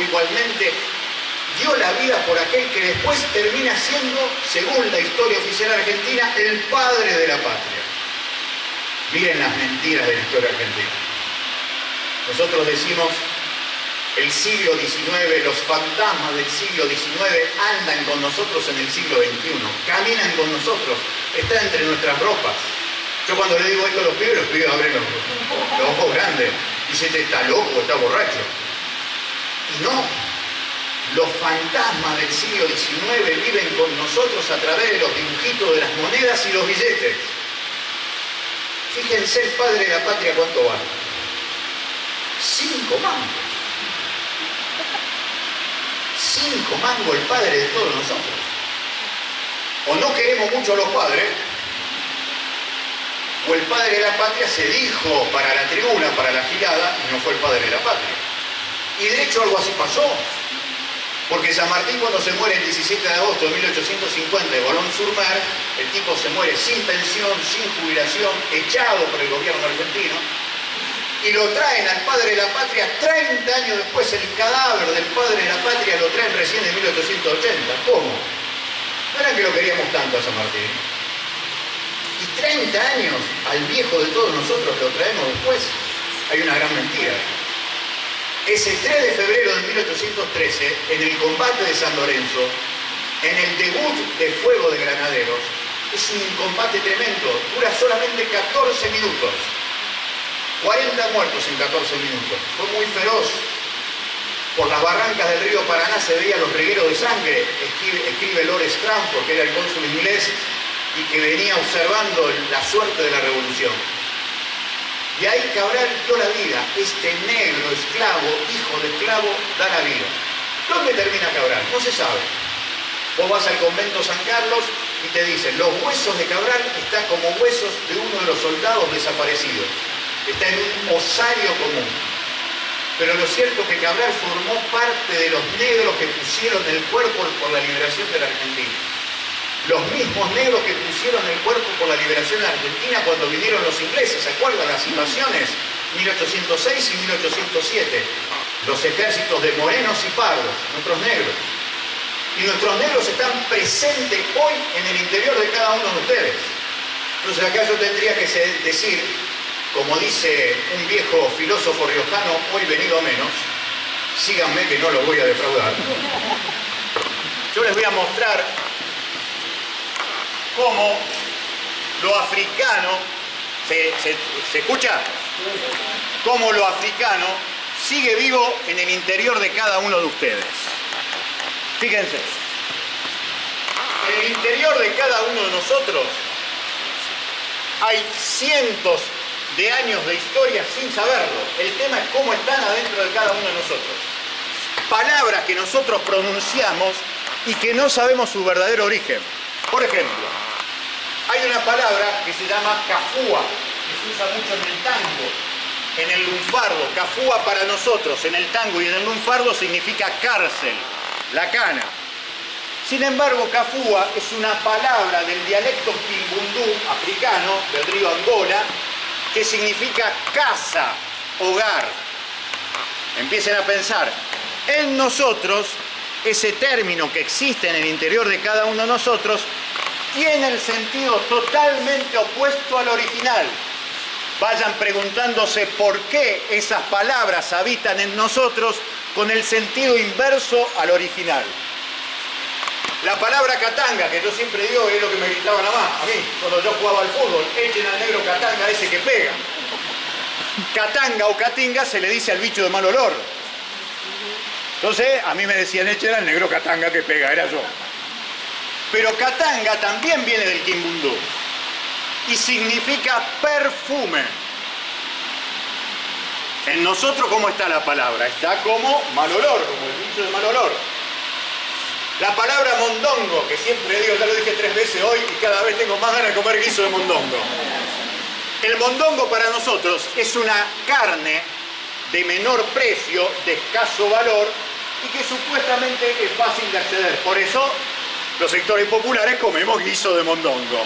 México igualmente dio la vida por aquel que después termina siendo, según la historia oficial argentina, el padre de la patria. Miren las mentiras de la historia argentina. Nosotros decimos, el siglo XIX, los fantasmas del siglo XIX andan con nosotros en el siglo XXI, caminan con nosotros, están entre nuestras ropas. Yo cuando le digo esto a los pibes abren los ojos grandes. Dicen, está loco, está borracho. Y no, los fantasmas del siglo XIX viven con nosotros a través de los dibujitos de las monedas y los billetes. Fíjense el padre de la patria cuánto vale. 5 mangos. 5 mangos el padre de todos nosotros. O no queremos mucho a los padres, o el padre de la patria se dijo para la tribuna, para la girada, y no fue el padre de la patria. Y de hecho algo así pasó. Porque San Martín, cuando se muere el 17 de agosto de 1850 de Boulogne-sur-Mer, el tipo se muere sin pensión, sin jubilación, echado por el gobierno argentino, y lo traen al padre de la patria 30 años después. El cadáver del padre de la patria lo traen recién en 1880. ¿Cómo? No era que lo queríamos tanto a San Martín. Y 30 años al viejo de todos nosotros lo traemos después. Hay una gran mentira. Ese 3 de febrero de 1813, en el combate de San Lorenzo, en el debut de Fuego de Granaderos, es un combate tremendo, dura solamente 14 minutos. 40 muertos en 14 minutos. Fue muy feroz. Por las barrancas del río Paraná se veían los regueros de sangre. Escribe Lord Stranford, que era el cónsul inglés y que venía observando la suerte de la revolución. Y ahí Cabral dio la vida. Este negro esclavo, hijo de esclavo, da la vida. ¿Dónde termina Cabral? No se sabe. Vos vas al convento San Carlos y te dicen, los huesos de Cabral están como huesos de uno de los soldados desaparecidos. Está en un osario común. Pero lo cierto es que Cabral formó parte de los negros que pusieron el cuerpo por la liberación de la Argentina. Los mismos negros que pusieron el cuerpo por la liberación de la Argentina cuando vinieron los ingleses. ¿Se acuerdan las invasiones? 1806 y 1807. Los ejércitos de morenos y pardos, nuestros negros. Y nuestros negros están presentes hoy en el interior de cada uno de ustedes. Entonces acá yo tendría que decir, como dice un viejo filósofo riojano, hoy venido a menos, síganme que no los voy a defraudar. Yo les voy a mostrar cómo lo africano, ¿se escucha? Cómo lo africano sigue vivo en el interior de cada uno de ustedes. Fíjense, en el interior de cada uno de nosotros hay cientos de años de historia sin saberlo. El tema es cómo están adentro de cada uno de nosotros. Palabras que nosotros pronunciamos y que no sabemos su verdadero origen. Por ejemplo, hay una palabra que se llama cafúa, que se usa mucho en el tango, en el lunfardo. Cafúa para nosotros en el tango y en el lunfardo significa cárcel, la cana. Sin embargo, cafúa es una palabra del dialecto kimbundú africano, del río Angola, que significa casa, hogar. Empiecen a pensar, en nosotros, ese término que existe en el interior de cada uno de nosotros, tiene el sentido totalmente opuesto al original. Vayan preguntándose por qué esas palabras habitan en nosotros con el sentido inverso al original. La palabra catanga, que yo siempre digo, es lo que me gritaban a mí, cuando yo jugaba al fútbol, echen al negro catanga ese que pega. Catanga o catinga se le dice al bicho de mal olor. Entonces, a mí me decían, echen al negro catanga que pega, era yo. Pero catanga también viene del kimbundú y significa perfume. En nosotros, ¿cómo está la palabra? Está como mal olor, como el bicho de mal olor. La palabra mondongo, que siempre digo, ya lo dije 3 veces hoy y cada vez tengo más ganas de comer guiso de mondongo. El mondongo para nosotros es una carne de menor precio, de escaso valor y que supuestamente es fácil de acceder. Por eso los sectores populares comemos guiso de mondongo.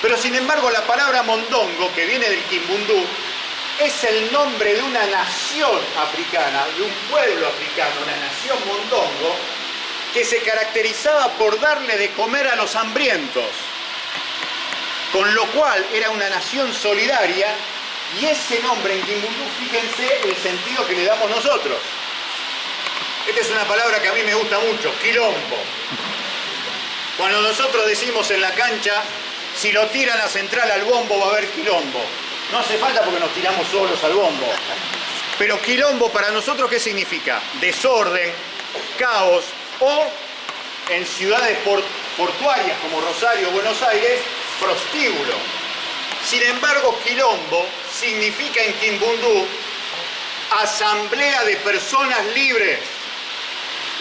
Pero sin embargo la palabra mondongo, que viene del kimbundú, es el nombre de una nación africana, de un pueblo africano, una nación mondongo, que se caracterizaba por darle de comer a los hambrientos, con lo cual era una nación solidaria, y ese nombre en Kimbundú, fíjense el sentido que le damos nosotros. Esta es una palabra que a mí me gusta mucho, quilombo. Cuando nosotros decimos en la cancha, si lo tiran a central al bombo va a haber quilombo. No hace falta porque nos tiramos solos al bombo. Pero quilombo para nosotros, ¿qué significa? Desorden, caos, o en ciudades portuarias como Rosario o Buenos Aires, prostíbulo. Sin embargo, quilombo significa en Kimbundú asamblea de personas libres.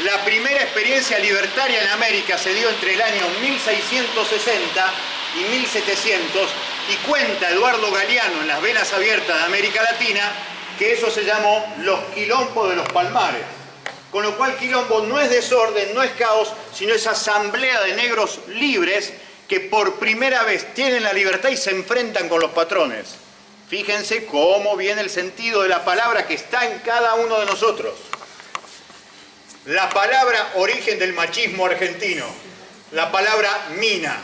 La primera experiencia libertaria en América se dio entre el año 1660 y 1700, y cuenta Eduardo Galeano en Las Venas Abiertas de América Latina que eso se llamó los quilombos de los Palmares. Con lo cual quilombo no es desorden, no es caos, sino es asamblea de negros libres que por primera vez tienen la libertad y se enfrentan con los patrones. Fíjense cómo viene el sentido de la palabra que está en cada uno de nosotros. La palabra origen del machismo argentino, la palabra mina.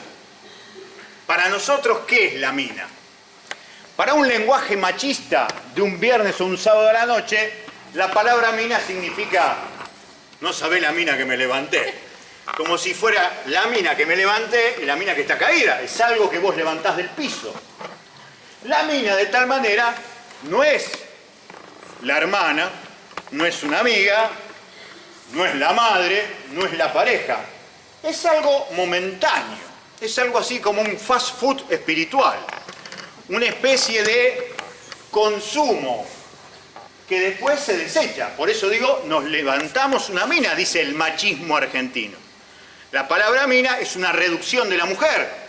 Para nosotros, ¿qué es la mina? Para un lenguaje machista de un viernes o un sábado a la noche, la palabra mina significa no sabés la mina que me levanté. Como si fuera la mina que me levanté y la mina que está caída. Es algo que vos levantás del piso. La mina, de tal manera, no es la hermana, no es una amiga, no es la madre, no es la pareja. Es algo momentáneo. Es algo así como un fast food espiritual. Una especie de consumo que después se desecha. Por eso digo, nos levantamos una mina, dice el machismo argentino. La palabra mina es una reducción de la mujer.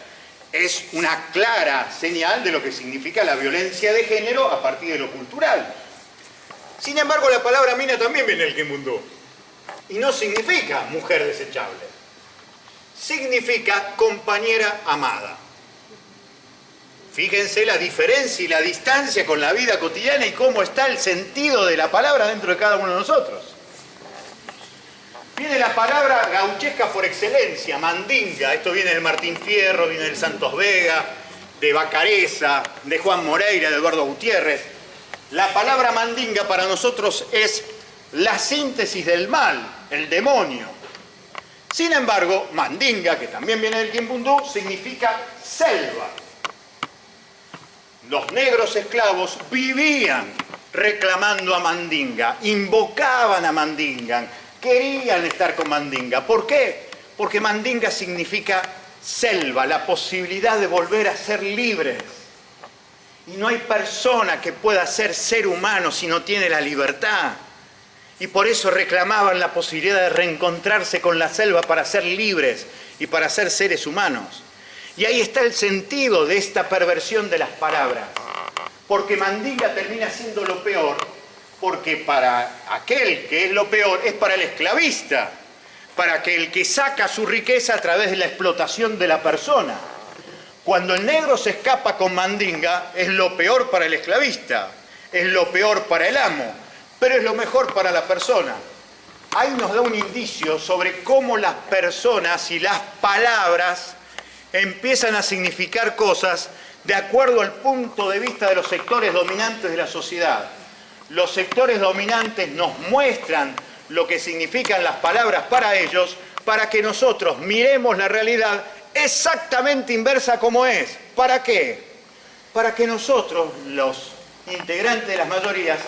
Es una clara señal de lo que significa la violencia de género a partir de lo cultural. Sin embargo, la palabra mina también viene del Kimbundú. Y no significa mujer desechable. Significa compañera amada. Fíjense la diferencia y la distancia con la vida cotidiana y cómo está el sentido de la palabra dentro de cada uno de nosotros. Viene la palabra gauchesca por excelencia, mandinga. Esto viene del Martín Fierro, viene del Santos Vega, de Vacareza, de Juan Moreira, de Eduardo Gutiérrez. La palabra mandinga para nosotros es la síntesis del mal, el demonio. Sin embargo, mandinga, que también viene del Kimbundú, significa selva. Los negros esclavos vivían reclamando a Mandinga, invocaban a Mandinga, querían estar con Mandinga. ¿Por qué? Porque Mandinga significa selva, la posibilidad de volver a ser libres. Y no hay persona que pueda ser humano si no tiene la libertad. Y por eso reclamaban la posibilidad de reencontrarse con la selva para ser libres y para ser seres humanos. Y ahí está el sentido de esta perversión de las palabras. Porque Mandinga termina siendo lo peor, porque para aquel que es lo peor es para el esclavista, para que el que saca su riqueza a través de la explotación de la persona. Cuando el negro se escapa con Mandinga, es lo peor para el esclavista, es lo peor para el amo, pero es lo mejor para la persona. Ahí nos da un indicio sobre cómo las personas y las palabras empiezan a significar cosas de acuerdo al punto de vista de los sectores dominantes de la sociedad. Los sectores dominantes nos muestran lo que significan las palabras para ellos, para que nosotros miremos la realidad exactamente inversa como es. ¿Para qué? Para que nosotros, los integrantes de las mayorías,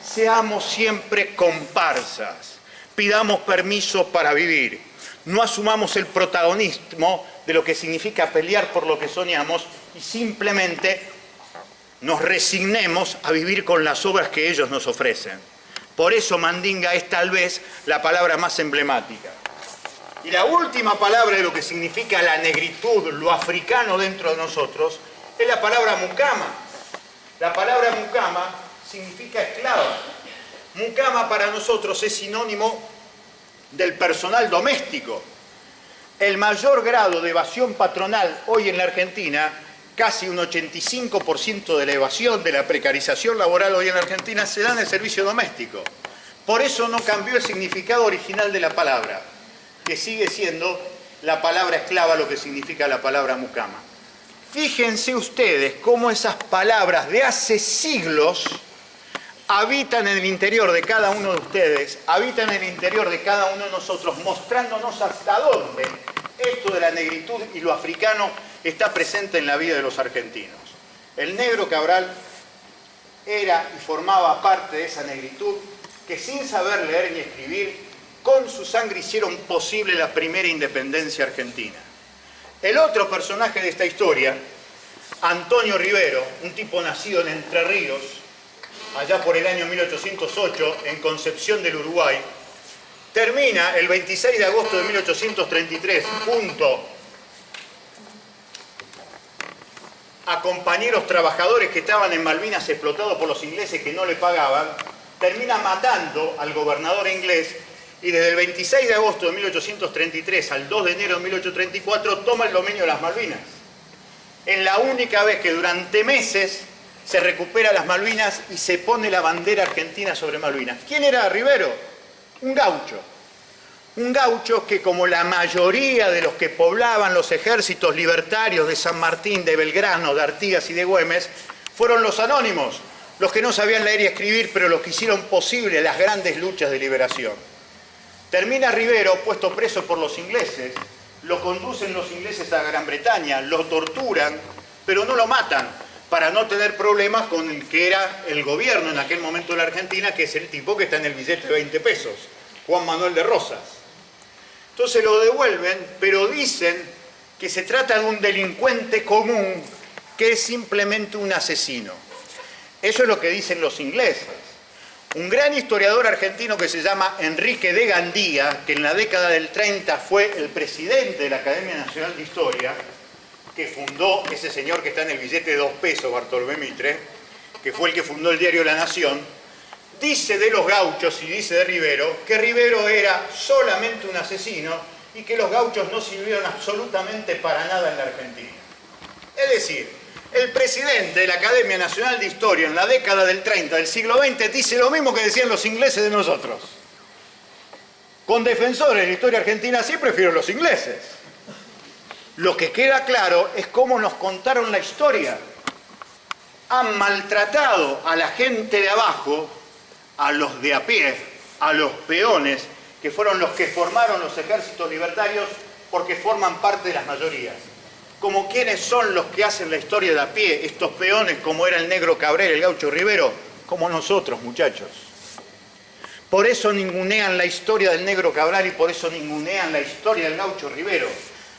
seamos siempre comparsas, pidamos permiso para vivir, no asumamos el protagonismo de lo que significa pelear por lo que soñamos y simplemente nos resignemos a vivir con las obras que ellos nos ofrecen. Por eso Mandinga es tal vez la palabra más emblemática. Y la última palabra de lo que significa la negritud, lo africano dentro de nosotros, es la palabra mucama. La palabra mucama significa esclava. Mucama para nosotros es sinónimo del personal doméstico. El mayor grado de evasión patronal hoy en la Argentina casi un 85% de la evasión, de la precarización laboral hoy en Argentina se da en el servicio doméstico. Por eso no cambió el significado original de la palabra, que sigue siendo la palabra esclava lo que significa la palabra mucama. Fíjense ustedes cómo esas palabras de hace siglos habitan en el interior de cada uno de ustedes, habitan en el interior de cada uno de nosotros, mostrándonos hasta dónde esto de la negritud y lo africano está presente en la vida de los argentinos. El negro Cabral era y formaba parte de esa negritud que sin saber leer ni escribir, con su sangre hicieron posible la primera independencia argentina. El otro personaje de esta historia, Antonio Rivero, un tipo nacido en Entre Ríos, allá por el año 1808, en Concepción del Uruguay, termina el 26 de agosto de 1833, junto a compañeros trabajadores que estaban en Malvinas explotados por los ingleses que no le pagaban, termina matando al gobernador inglés y desde el 26 de agosto de 1833 al 2 de enero de 1834 toma el dominio de las Malvinas. Es la única vez que durante meses se recupera las Malvinas y se pone la bandera argentina sobre Malvinas. ¿Quién era Rivero? Un gaucho. Un gaucho que, como la mayoría de los que poblaban los ejércitos libertarios de San Martín, de Belgrano, de Artigas y de Güemes, fueron los anónimos, los que no sabían leer y escribir, pero los que hicieron posible las grandes luchas de liberación. Termina Rivero puesto preso por los ingleses, lo conducen los ingleses a Gran Bretaña, lo torturan, pero no lo matan, para no tener problemas con el que era el gobierno en aquel momento de la Argentina, que es el tipo que está en el billete de 20 pesos, Juan Manuel de Rosas. Entonces lo devuelven, pero dicen que se trata de un delincuente común, que es simplemente un asesino. Eso es lo que dicen los ingleses. Un gran historiador argentino que se llama Enrique de Gandía, que en la década del 30 fue el presidente de la Academia Nacional de Historia, que fundó ese señor que está en el billete de 2 pesos, Bartolomé Mitre, que fue el que fundó el diario La Nación, dice de los gauchos y dice de Rivero que Rivero era solamente un asesino y que los gauchos no sirvieron absolutamente para nada en la Argentina. Es decir, el presidente de la Academia Nacional de Historia en la década del 30 del siglo XX dice lo mismo que decían los ingleses de nosotros. Con defensores de la historia argentina sí prefiero los ingleses. Lo que queda claro es cómo nos contaron la historia. Han maltratado a la gente de abajo, a los de a pie, a los peones, que fueron los que formaron los ejércitos libertarios porque forman parte de las mayorías. Como quienes son los que hacen la historia de a pie, estos peones como era el negro Cabrera, el gaucho Rivero, como nosotros, muchachos. Por eso ningunean la historia del negro Cabral y por eso ningunean la historia del gaucho Rivero,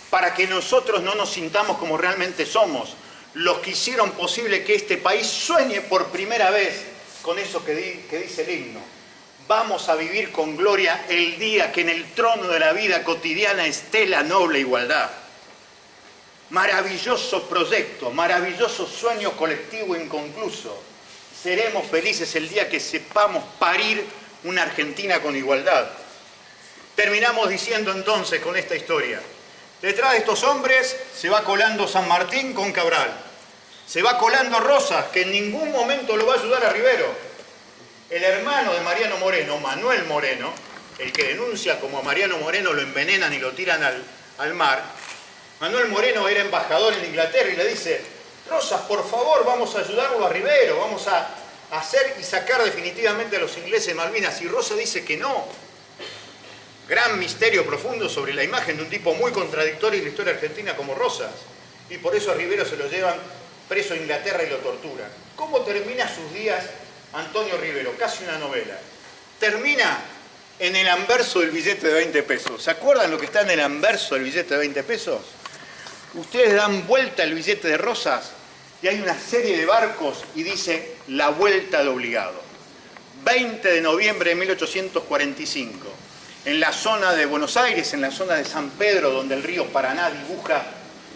para que nosotros no nos sintamos como realmente somos, los que hicieron posible que este país sueñe por primera vez con eso que dice el himno. Vamos a vivir con gloria el día que en el trono de la vida cotidiana esté la noble igualdad. Maravilloso proyecto, maravilloso sueño colectivo inconcluso. Seremos felices el día que sepamos parir una Argentina con igualdad. Terminamos diciendo entonces con esta historia. Detrás de estos hombres se va colando San Martín con Cabral. Se va colando Rosas, que en ningún momento lo va a ayudar a Rivero. El hermano de Mariano Moreno, Manuel Moreno, el que denuncia como a Mariano Moreno lo envenenan y lo tiran al mar. Manuel Moreno era embajador en Inglaterra y le dice: Rosas, por favor, vamos a ayudarlo a Rivero, vamos a hacer y sacar definitivamente a los ingleses de Malvinas. Y Rosas dice que no. Gran misterio profundo sobre la imagen de un tipo muy contradictorio en la historia argentina como Rosas. Y por eso a Rivero se lo llevan preso a Inglaterra y lo torturan. ¿Cómo termina sus días Antonio Rivero? Casi una novela. Termina en el anverso del billete de 20 pesos. ¿Se acuerdan lo que está en el anverso del billete de 20 pesos? Ustedes dan vuelta al billete de Rosas y hay una serie de barcos y dice la vuelta de obligado. 20 de noviembre de 1845. En la zona de Buenos Aires, en la zona de San Pedro, donde el río Paraná dibuja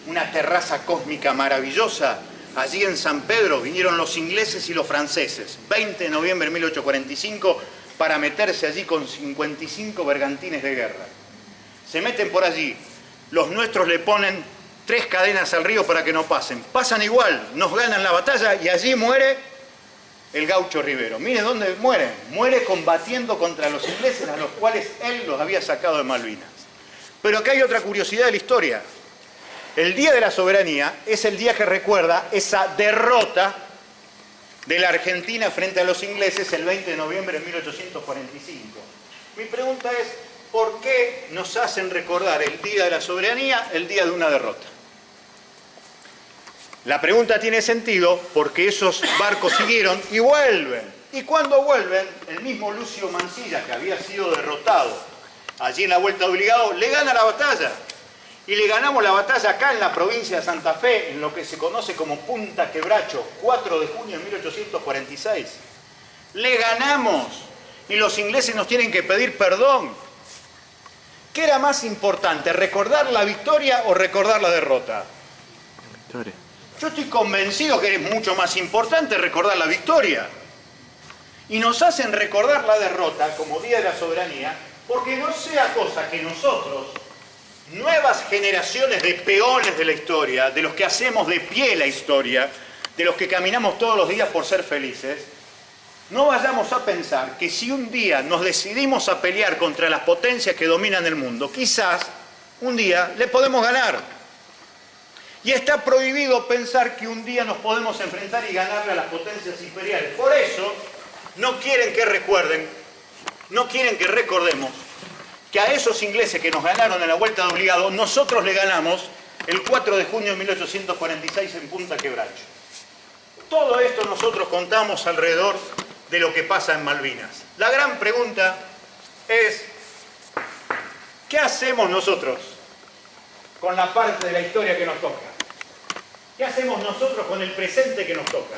una terraza cósmica maravillosa, allí en San Pedro vinieron los ingleses y los franceses, 20 de noviembre de 1845, para meterse allí con 55 bergantines de guerra. Se meten por allí, los nuestros le ponen 3 cadenas al río para que no pasen. Pasan igual, nos ganan la batalla y allí muere el gaucho Rivero. Miren dónde muere. Muere combatiendo contra los ingleses, a los cuales él los había sacado de Malvinas. Pero acá hay otra curiosidad de la historia. El Día de la Soberanía es el día que recuerda esa derrota de la Argentina frente a los ingleses el 20 de noviembre de 1845. Mi pregunta es, ¿por qué nos hacen recordar el Día de la Soberanía el día de una derrota? La pregunta tiene sentido porque esos barcos siguieron y vuelven. Y cuando vuelven, el mismo Lucio Mansilla, que había sido derrotado allí en la Vuelta de Obligado, le gana la batalla. Y le ganamos la batalla acá en la provincia de Santa Fe, en lo que se conoce como Punta Quebracho, 4 de junio de 1846. Le ganamos y los ingleses nos tienen que pedir perdón. ¿Qué era más importante, recordar la victoria o recordar la derrota? La victoria. Yo estoy convencido que es mucho más importante recordar la victoria. Y nos hacen recordar la derrota como Día de la Soberanía, porque no sea cosa que nosotros, nuevas generaciones de peones de la historia, de los que hacemos de pie la historia, de los que caminamos todos los días por ser felices, no vayamos a pensar que si un día nos decidimos a pelear contra las potencias que dominan el mundo, quizás un día le podemos ganar. Y está prohibido pensar que un día nos podemos enfrentar y ganarle a las potencias imperiales. Por eso no quieren que recuerden, no quieren que recordemos que a esos ingleses que nos ganaron en la Vuelta de Obligado, nosotros le ganamos el 4 de junio de 1846 en Punta Quebracho. Todo esto nosotros contamos alrededor de lo que pasa en Malvinas. La gran pregunta es, ¿qué hacemos nosotros con la parte de la historia que nos toca? ¿Qué hacemos nosotros con el presente que nos toca?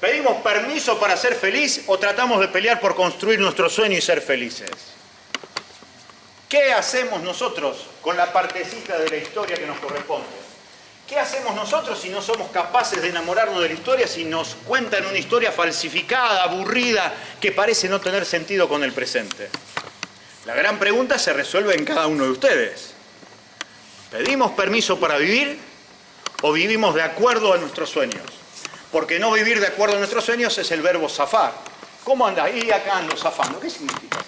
¿Pedimos permiso para ser feliz o tratamos de pelear por construir nuestro sueño y ser felices? ¿Qué hacemos nosotros con la partecita de la historia que nos corresponde? ¿Qué hacemos nosotros si no somos capaces de enamorarnos de la historia, si nos cuentan una historia falsificada, aburrida, que parece no tener sentido con el presente? La gran pregunta se resuelve en cada uno de ustedes. ¿Pedimos permiso para vivir o vivimos de acuerdo a nuestros sueños? Porque no vivir de acuerdo a nuestros sueños es el verbo zafar. ¿Cómo anda? Y acá ando zafando. ¿Qué significa?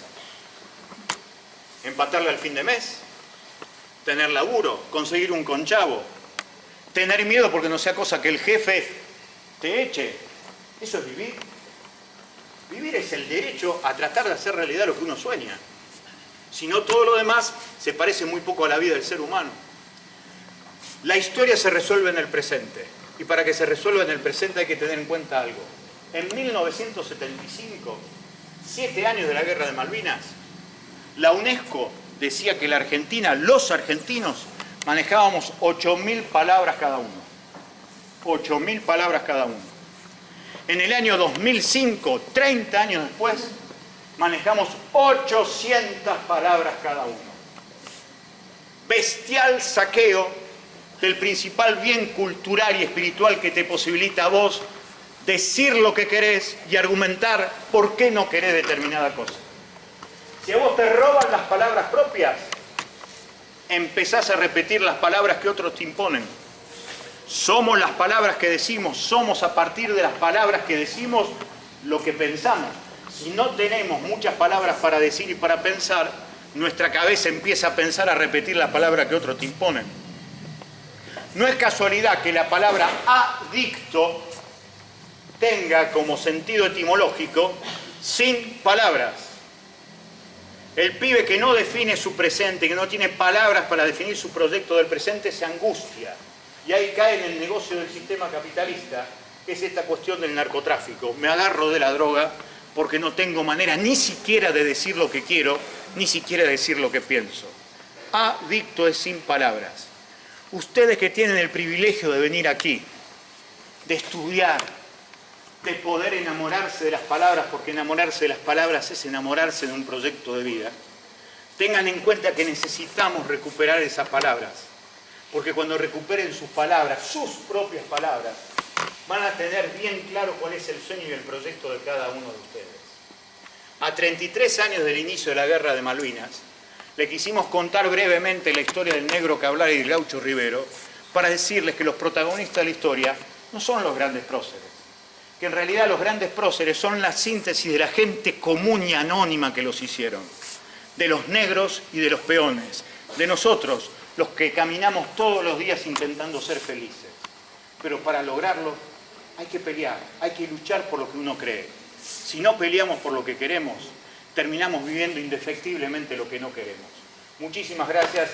Empatarle al fin de mes, tener laburo, conseguir un conchavo, tener miedo porque no sea cosa que el jefe te eche. ¿Eso es vivir? Vivir es el derecho a tratar de hacer realidad lo que uno sueña. Si no, todo lo demás se parece muy poco a la vida del ser humano. La historia se resuelve en el presente. Y para que se resuelva en el presente hay que tener en cuenta algo. En 1975, 7 años de la Guerra de Malvinas, la UNESCO decía que la Argentina, los argentinos, manejábamos 8.000 palabras cada uno. 8.000 palabras cada uno. En el año 2005, 30 años después, manejamos 800 palabras cada uno. Bestial saqueo del principal bien cultural y espiritual que te posibilita a vos decir lo que querés y argumentar por qué no querés determinada cosa. Si a vos te roban las palabras propias, empezás a repetir las palabras que otros te imponen. Somos las palabras que decimos, somos a partir de las palabras que decimos lo que pensamos. Si no tenemos muchas palabras para decir y para pensar, nuestra cabeza empieza a pensar, a repetir las palabras que otros te imponen. No es casualidad que la palabra adicto tenga como sentido etimológico sin palabras. El pibe que no define su presente, que no tiene palabras para definir su proyecto del presente, se angustia. Y ahí cae en el negocio del sistema capitalista, que es esta cuestión del narcotráfico. Me agarro de la droga porque no tengo manera ni siquiera de decir lo que quiero, ni siquiera de decir lo que pienso. Adicto es sin palabras. Ustedes que tienen el privilegio de venir aquí, de estudiar, de poder enamorarse de las palabras, porque enamorarse de las palabras es enamorarse de un proyecto de vida, tengan en cuenta que necesitamos recuperar esas palabras, porque cuando recuperen sus palabras, sus propias palabras, van a tener bien claro cuál es el sueño y el proyecto de cada uno de ustedes. A 33 años del inicio de la Guerra de Malvinas, le quisimos contar brevemente la historia del negro Cabral y del gaucho Rivero para decirles que los protagonistas de la historia no son los grandes próceres, que en realidad los grandes próceres son la síntesis de la gente común y anónima que los hicieron, de los negros y de los peones, de nosotros, los que caminamos todos los días intentando ser felices. Pero para lograrlo hay que pelear, hay que luchar por lo que uno cree. Si no peleamos por lo que queremos, terminamos viviendo indefectiblemente lo que no queremos. Muchísimas gracias.